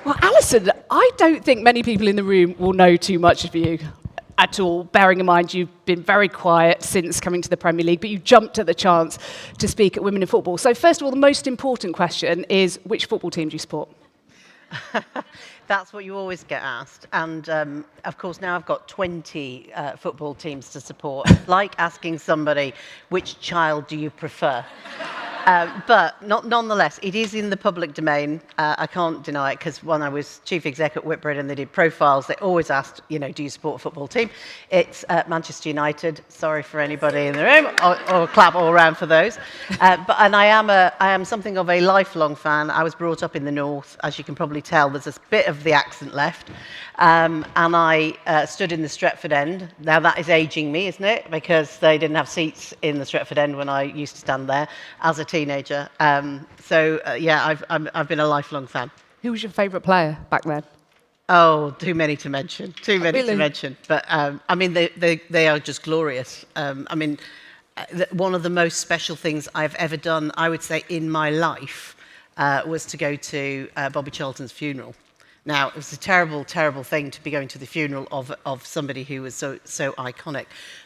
Well, Alison, I don't think many people in the room will know too much of you at all, bearing in mind you've been very quiet since coming to the Premier League, but you jumped at the chance to speak at Women in Football. So first of all, the most important question is, which football team do you support? That's what you always get asked. And of course, now I've got 20 football teams to support. It's like asking somebody, which child do you prefer? But nonetheless, it is in the public domain. I can't deny it, because when I was chief exec at Whitbread and they did profiles, they always asked, do you support a football team? It's Manchester United. Sorry for anybody in the room, or clap all around for those. And I am something of a lifelong fan. I was brought up in the north. As you can probably tell, there's a bit of the accent left. And I stood in the Stretford end. Now that is aging me, isn't it? Because they didn't have seats in the Stretford end when I used to stand there as a teenager. Yeah, I've been a lifelong fan. Who was your favourite player back then? Oh, too many to mention. Too many Really? to mention. But I mean, they are just glorious. I mean, one of the most special things I've ever done, I would say, in my life, was to go to Bobby Charlton's funeral. Now, it was a terrible, terrible thing to be going to the funeral of somebody who was so iconic,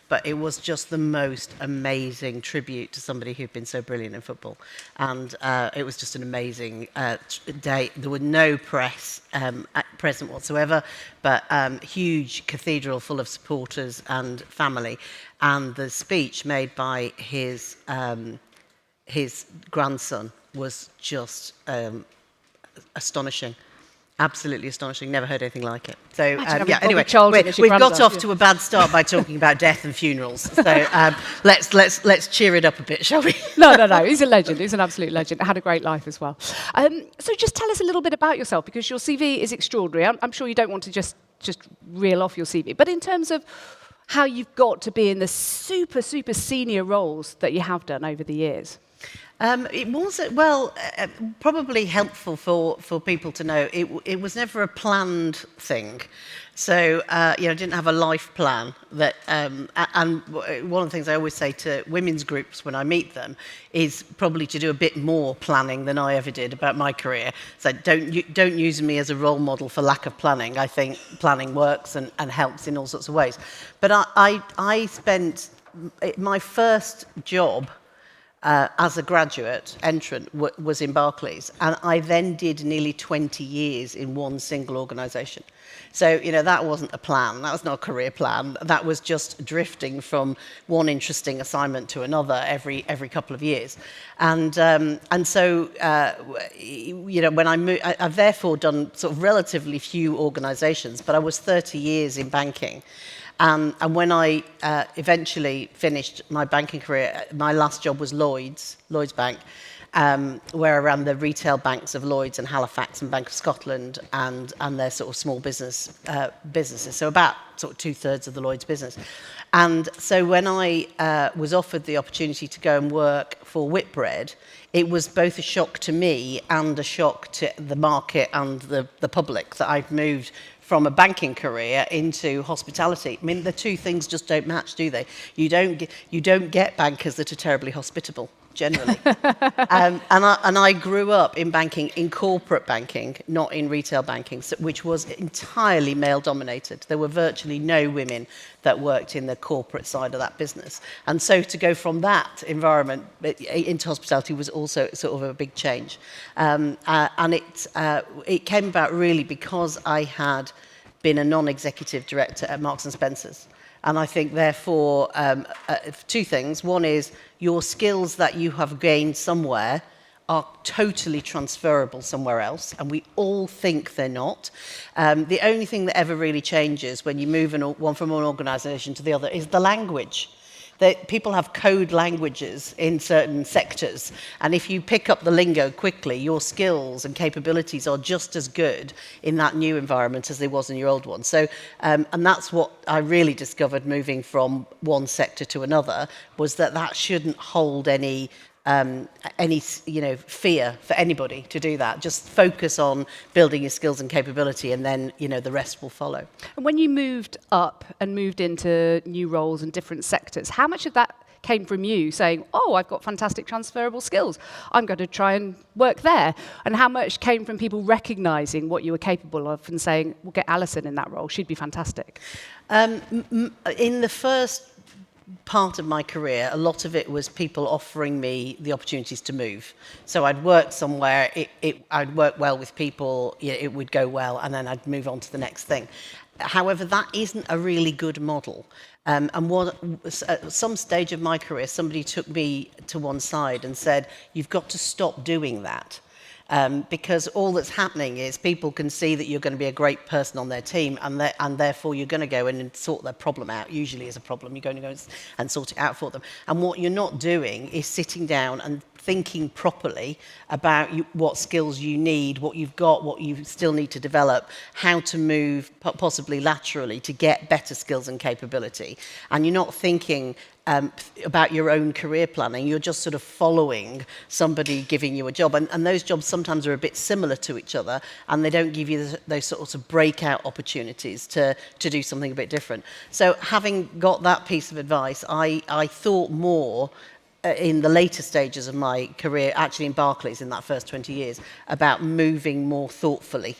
but it was just the most amazing tribute to somebody who'd been so brilliant in football. And it was just an amazing day. There were no press present whatsoever, but huge cathedral full of supporters and family. And the speech made by his grandson was just astonishing. Absolutely astonishing. Never heard anything like it. So yeah. Anyway, we've got off to a bad start by talking about death and funerals. So let's cheer it up a bit, shall we? No. He's a legend. He's an absolute legend. Had a great life as well. So just tell us a little bit about yourself, because your CV is extraordinary. I'm sure you don't want to just reel off your CV, but in terms of how you've got to be in the super senior roles that you have done over the years. It was, well, probably helpful for people to know. It was never a planned thing. So, I didn't have a life plan. And one of the things I always say to women's groups when I meet them is probably to do a bit more planning than I ever did about my career. So don't use me as a role model for lack of planning. I think planning works and helps in all sorts of ways. But I spent my first job as a graduate entrant was in Barclays, and I then did nearly 20 years in one single organisation. So, that wasn't a plan. That was not a career plan. That was just drifting from one interesting assignment to another every couple of years. And so, when I moved, I've therefore done sort of relatively few organisations, but I was 30 years in banking. And when I eventually finished my banking career, my last job was Lloyds Bank, where I ran the retail banks of Lloyds and Halifax and Bank of Scotland and their sort of small businesses. So about sort of 2/3 of the Lloyds business. And so when I was offered the opportunity to go and work for Whitbread, it was both a shock to me and a shock to the market and the public that I'd moved from a banking career into hospitality. I mean, the two things just don't match, do they? You don't get bankers that are terribly hospitable, generally. And I grew up in banking, in corporate banking, not in retail banking, which was entirely male-dominated. There were virtually no women that worked in the corporate side of that business. And so to go from that environment into hospitality was also sort of a big change. And it came about really because I had been a non-executive director at Marks and Spencer's. And I think, therefore, two things. One is your skills that you have gained somewhere are totally transferable somewhere else, and we all think they're not. The only thing that ever really changes when you move one from one organisation to the other is the language. People have code languages in certain sectors, and if you pick up the lingo quickly, your skills and capabilities are just as good in that new environment as they was in your old one. So, and that's what I really discovered moving from one sector to another, was that shouldn't hold any fear for anybody to do that. Just focus on building your skills and capability, and then the rest will follow. And when you moved up and moved into new roles and different sectors, how much of that came from you saying, oh, I've got fantastic transferable skills, I'm going to try and work there? And how much came from people recognising what you were capable of and saying, we'll get Alison in that role, she'd be fantastic? In the first part of my career, a lot of it was people offering me the opportunities to move. So I'd work somewhere, I'd work well with people, it would go well, and then I'd move on to the next thing. However, that isn't a really good model. And at some stage of my career, somebody took me to one side and said, you've got to stop doing that. Because all that's happening is people can see that you're going to be a great person on their team, and therefore you're going to go in and sort their problem out. Usually is a problem, you're going to go and sort it out for them. And what you're not doing is sitting down and thinking properly about what skills you need, what you've got, what you still need to develop, how to move possibly laterally to get better skills and capability. And you're not thinking about your own career planning, you're just sort of following somebody giving you a job. And those jobs sometimes are a bit similar to each other, and they don't give you those sorts of breakout opportunities to do something a bit different. So having got that piece of advice, I thought more in the later stages of my career, actually in Barclays in that first 20 years, about moving more thoughtfully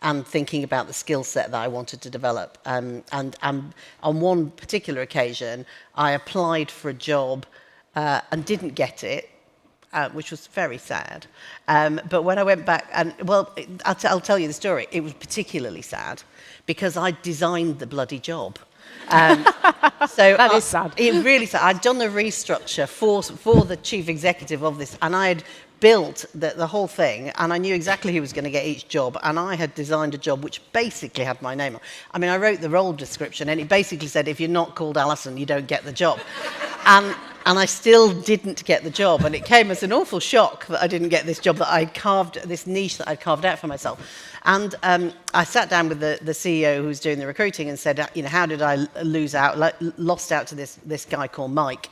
and thinking about the skill set that I wanted to develop. And on one particular occasion, I applied for a job and didn't get it, which was very sad. But when I went back, and well, I'll tell you the story. It was particularly sad because I designed the bloody job. So that is sad. It really sad. I'd done the restructure for the chief executive of this, and I had built the whole thing, and I knew exactly who was going to get each job, and I had designed a job which basically had my name on. I mean, I wrote the role description, and it basically said, if you're not called Alison, you don't get the job. And I still didn't get the job, and it came as an awful shock that I didn't get this job that I'd carved, this niche that I'd carved out for myself. And I sat down with the CEO who was doing the recruiting and said, you know, how did I lost out to this guy called Mike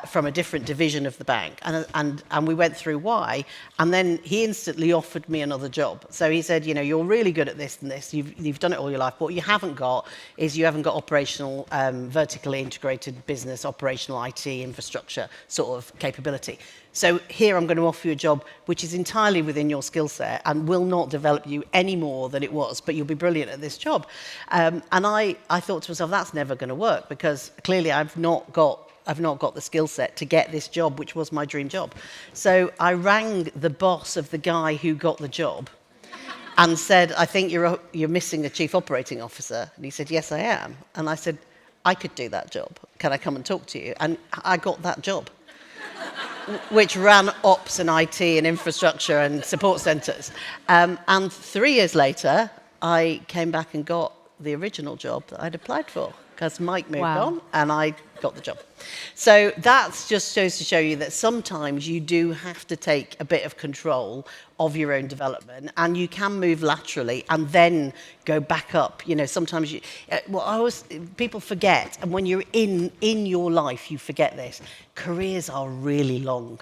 from a different division of the bank, and we went through why, and then he instantly offered me another job. So he said, you know, you're really good at this and this, you've done it all your life, but what you haven't got is you haven't got operational, vertically integrated business, operational IT infrastructure sort of capability. So here I'm going to offer you a job which is entirely within your skill set and will not develop you any more than it was, but you'll be brilliant at this job. And I thought to myself, that's never going to work, because clearly I've not got the skill set to get this job, which was my dream job. So I rang the boss of the guy who got the job and said, I think you're missing a chief operating officer. And he said, yes, I am. And I said, I could do that job. Can I come and talk to you? And I got that job, which ran ops and IT and infrastructure and support centres. And 3 years later, I came back and got the original job that I'd applied for, because Mike moved on and I got the job. So that just goes to show you that sometimes you do have to take a bit of control of your own development, and you can move laterally and then go back up. You know, sometimes people forget, and when you're in your life, you forget this. Careers are really long.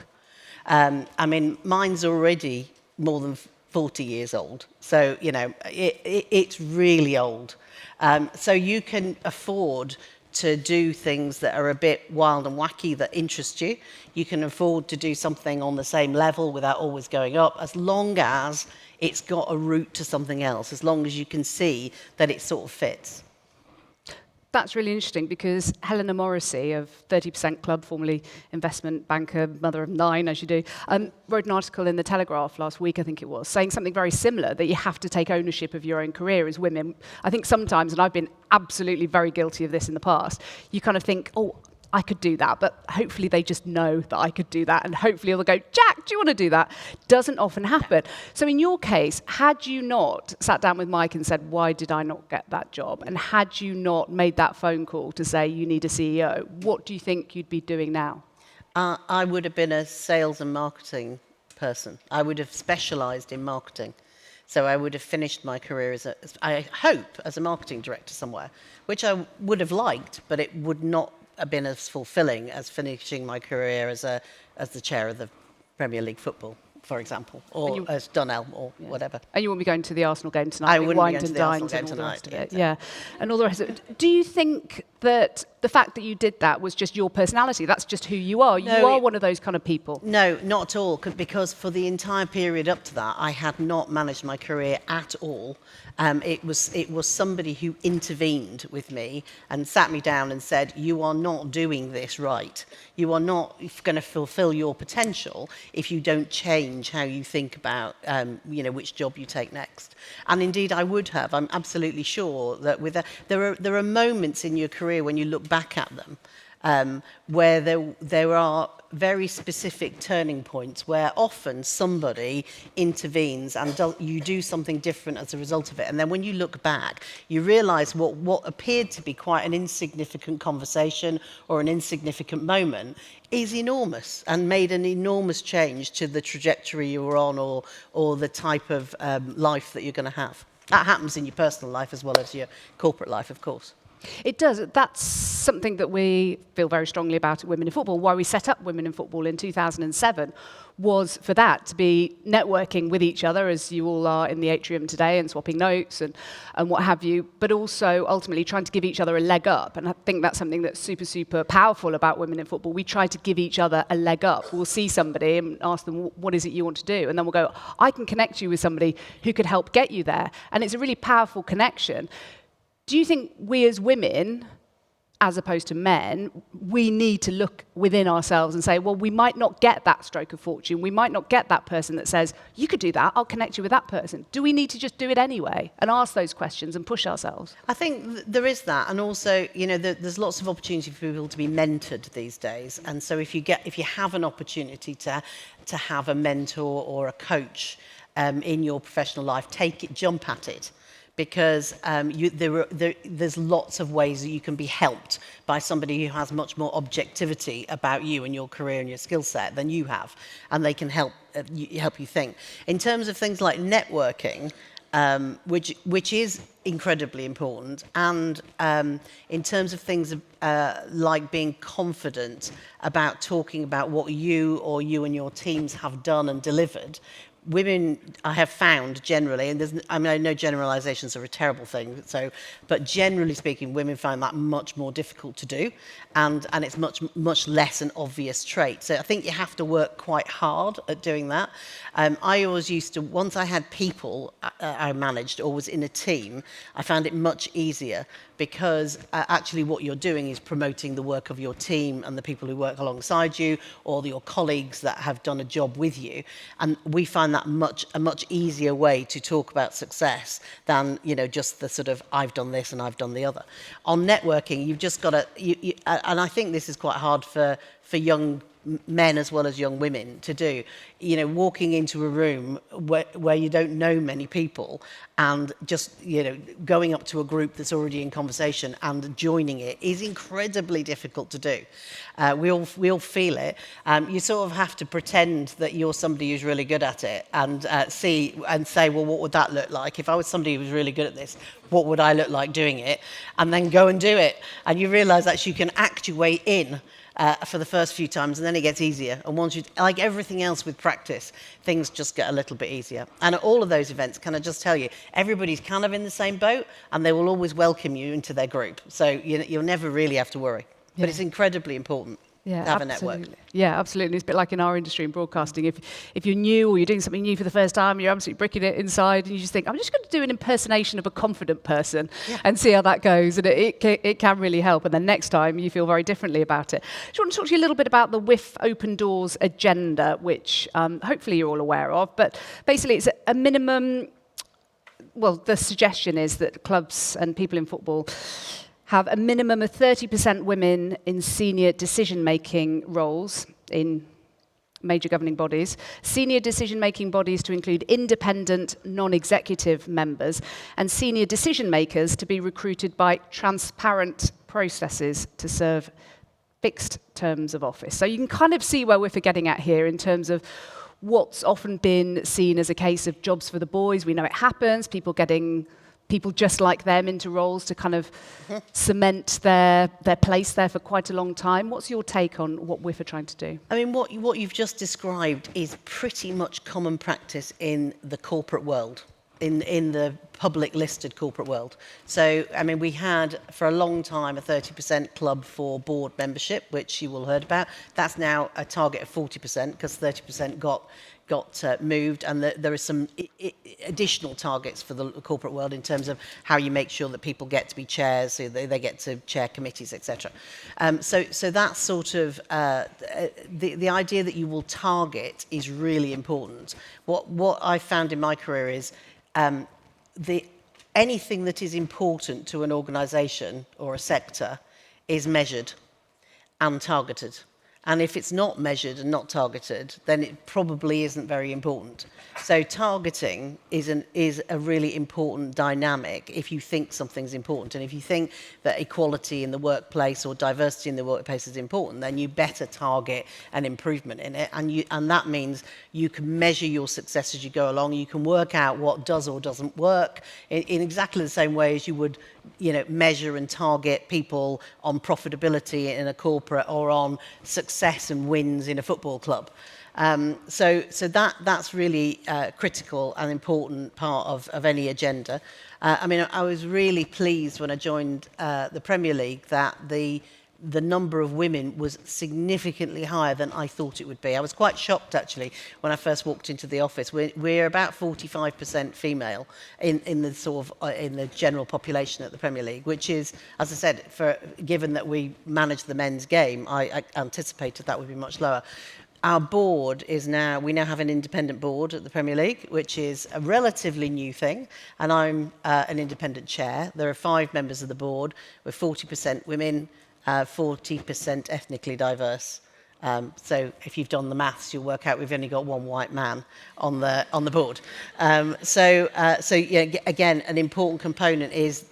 I mean, mine's already more than 40 years old. So, you know, it's really old. So you can afford to do things that are a bit wild and wacky that interest you. You can afford to do something on the same level without always going up, as long as it's got a route to something else, as long as you can see that it sort of fits. That's really interesting, because Helena Morrissey of 30% Club, formerly investment banker, mother of 9, as you do, wrote an article in The Telegraph last week, I think it was, saying something very similar, that you have to take ownership of your own career as women. I think sometimes, and I've been absolutely very guilty of this in the past, you kind of think, oh, I could do that, but hopefully they just know that I could do that, and hopefully they'll go, Jack, do you want to do that? Doesn't often happen. So in your case, had you not sat down with Mike and said, why did I not get that job? And had you not made that phone call to say you need a CEO, what do you think you'd be doing now? I would have been a sales and marketing person. I would have specialised in marketing. So I would have finished my career I hope, as a marketing director somewhere, which I would have liked, but it would not have been as fulfilling as finishing my career as the chair of the Premier League football, for example, or as Donnell or whatever. And you won't be going to the Arsenal game tonight? I wouldn't be going to the Arsenal game tonight. Yeah, and all the rest of it. Do you think that the fact that you did that was just your personality. That's just who you are. No, you are one of those kind of people. No, not at all, because for the entire period up to that, I had not managed my career at all. It was somebody who intervened with me and sat me down and said, you are not doing this right. You are not going to fulfill your potential if you don't change how you think about which job you take next. And indeed, I would have. I'm absolutely sure that there are moments in your career when you look back at them where there are very specific turning points where often somebody intervenes and you do something different as a result of it. And then when you look back, you realise what appeared to be quite an insignificant conversation or an insignificant moment is enormous and made an enormous change to the trajectory you were on or the type of life that you're going to have. That happens in your personal life as well as your corporate life, of course. It does. That's something that we feel very strongly about at Women in Football. Why we set up Women in Football in 2007 was for that, to be networking with each other, as you all are in the atrium today, and swapping notes and what have you, but also ultimately trying to give each other a leg up. And I think that's something that's super, super powerful about Women in Football. We try to give each other a leg up. We'll see somebody and ask them, what is it you want to do? And then we'll go, I can connect you with somebody who could help get you there. And it's a really powerful connection. Do you think we as women, as opposed to men, we need to look within ourselves and say, well, we might not get that stroke of fortune. We might not get that person that says, you could do that, I'll connect you with that person. Do we need to just do it anyway and ask those questions and push ourselves? I think there is that. And also, there's lots of opportunity for people to be mentored these days. And so if you have an opportunity to have a mentor or a coach in your professional life, take it, jump at it. Because there's lots of ways that you can be helped by somebody who has much more objectivity about you and your career and your skill set than you have, and they can help you think. In terms of things like networking, which is incredibly important, and in terms of things like being confident about talking about what you and your teams have done and delivered, women, I have found generally, and I know generalizations are a terrible thing, but generally speaking, women find that much more difficult to do, and it's much less an obvious trait. So I think you have to work quite hard at doing that. I always used to, once I had people I managed or was in a team, I found it much easier, because actually what you're doing is promoting the work of your team and the people who work alongside you, or your colleagues that have done a job with you. And we find that a much easier way to talk about success than just the sort of I've done this and I've done the other. On networking, you've just got to, and I think this is quite hard for young men as well as young women to do, walking into a room where you don't know many people and just, going up to a group that's already in conversation and joining it is incredibly difficult to do. We all feel it. You sort of have to pretend that you're somebody who's really good at it and say, well, what would that look like? If I was somebody who was really good at this, what would I look like doing it? And then go and do it. And you realise that you can act your way in for the first few times, and then it gets easier. And once you, like everything else with practice, things just get a little bit easier. And at all of those events, can I just tell you, everybody's kind of in the same boat, and they will always welcome you into their group. So you'll never really have to worry. But it's incredibly important to have a network. Yeah, absolutely. It's a bit like in our industry in broadcasting. If you're new or you're doing something new for the first time, you're absolutely bricking it inside, and you just think, I'm just going to do an impersonation of a confident person and see how that goes. And it can really help. And then next time you feel very differently about it. I just want to talk to you a little bit about the WIF Open Doors agenda, which hopefully you're all aware of. But basically it's a minimum, well, the suggestion is that clubs and people in football have a minimum of 30% women in senior decision-making roles in major governing bodies, senior decision-making bodies to include independent, non-executive members, and senior decision-makers to be recruited by transparent processes to serve fixed terms of office. So you can kind of see where we're getting at here in terms of what's often been seen as a case of jobs for the boys. We know it happens, people getting people just like them into roles to kind of cement their place there for quite a long time. What's your take on what WIF are trying to do? I mean, what you've just described is pretty much common practice in the corporate world. in the public listed corporate world. So, I mean, we had for a long time a 30% club for board membership, which you will heard about. That's now a target of 40% because 30% got moved, and there are some additional targets for the corporate world in terms of how you make sure that people get to be chairs, so they get to chair committees, etc. So that's sort of the idea that you will target is really important. What I found in my career is anything that is important to an organisation or a sector is measured and targeted. And if it's not measured and not targeted, then it probably isn't very important. So targeting is a really important dynamic if you think something's important. And if you think that equality in the workplace or diversity in the workplace is important, then you better target an improvement in it. And that means you can measure your success as you go along. You can work out what does or doesn't work in exactly the same way as you would, measure and target people on profitability in a corporate or on success and wins in a football club. So that's really critical and important part of any agenda. I was really pleased when I joined the Premier League that the number of women was significantly higher than I thought it would be. I was quite shocked, actually, when I first walked into the office. We're about 45% female in the general population at the Premier League, which is, as I said, given that we manage the men's game, I anticipated that would be much lower. Our board we now have an independent board at the Premier League, which is a relatively new thing, and I'm an independent chair. There are 5 members of the board. We're 40% women, 40% ethnically diverse. So if you've done the maths, you'll work out we've only got 1 white man on the board. So again, an important component is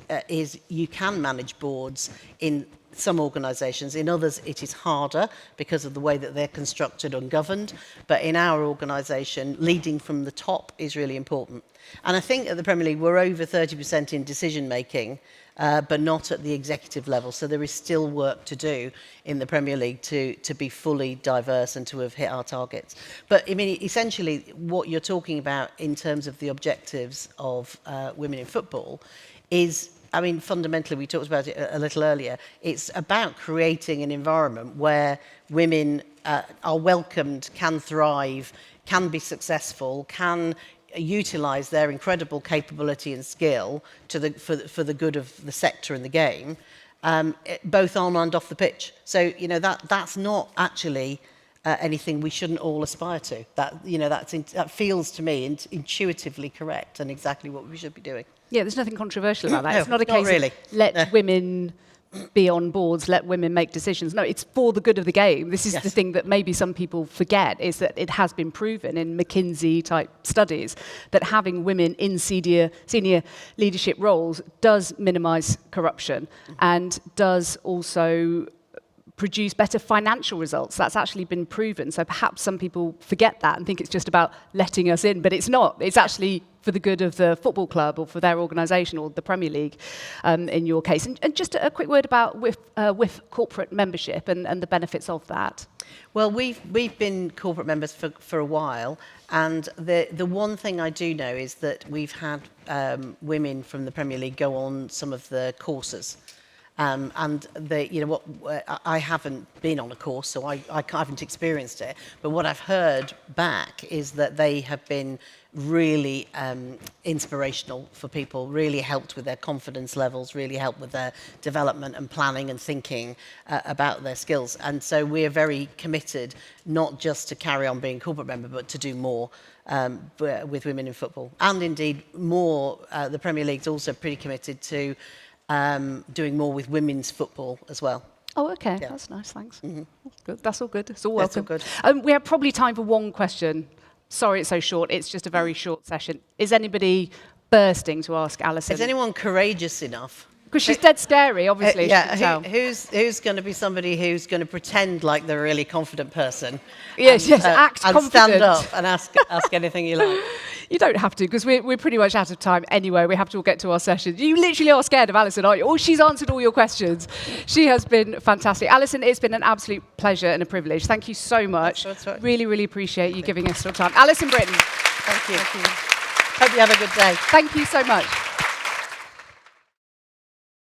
you can manage boards in some organisations. In others, it is harder because of the way that they're constructed and governed. But in our organisation, leading from the top is really important. And I think at the Premier League, we're over 30% in decision making, but not at the executive level. So there is still work to do in the Premier League to be fully diverse and to have hit our targets. But I mean, essentially, what you're talking about in terms of the objectives of women in football is, fundamentally, we talked about it a little earlier, it's about creating an environment where women are welcomed, can thrive, can be successful, can utilise their incredible capability and skill for the good of the sector and the game, both on and off the pitch. So, that's not actually anything we shouldn't all aspire to. That feels to me intuitively correct and exactly what we should be doing. Yeah, there's nothing controversial about that. No, it's not a case really. of let women be on boards, let women make decisions. No, it's for the good of the game. This is the thing that maybe some people forget, is that it has been proven in McKinsey-type studies that having women in senior leadership roles does minimise corruption and does also produce better financial results. That's actually been proven. So perhaps some people forget that and think it's just about letting us in, but it's not. It's actually for the good of the football club or for their organisation or the Premier League in your case. And just a quick word about with corporate membership and the benefits of that. Well, we've been corporate members for a while, and the one thing I do know is that we've had women from the Premier League go on some of the courses. And I haven't been on a course, so I haven't experienced it. But what I've heard back is that they have been really inspirational for people, really helped with their confidence levels, really helped with their development and planning and thinking about their skills. And so we're very committed, not just to carry on being a corporate member, but to do more with women in football. And indeed, more, the Premier League's also pretty committed to doing more with women's football as well. Oh, okay. Yeah. That's nice, thanks. Mm-hmm. That's good. That's all good. It's all welcome. That's all good. We have probably time for one question. Sorry it's so short. It's just a very short session. Is anybody bursting to ask Alison? Is anyone courageous enough? Because she's dead scary, obviously. Who's going to be somebody who's going to pretend like they're a really confident person? Yes, act and confident. Stand up and ask anything you like. You don't have to, because we're pretty much out of time anyway. We have to all get to our session. You literally are scared of Alison, aren't you? Oh, she's answered all your questions. She has been fantastic. Alison, it's been an absolute pleasure and a privilege. Thank you so much. That's right. Really, really appreciate you giving us your time. Alison Brittain. Thank you. Hope you have a good day. Thank you so much.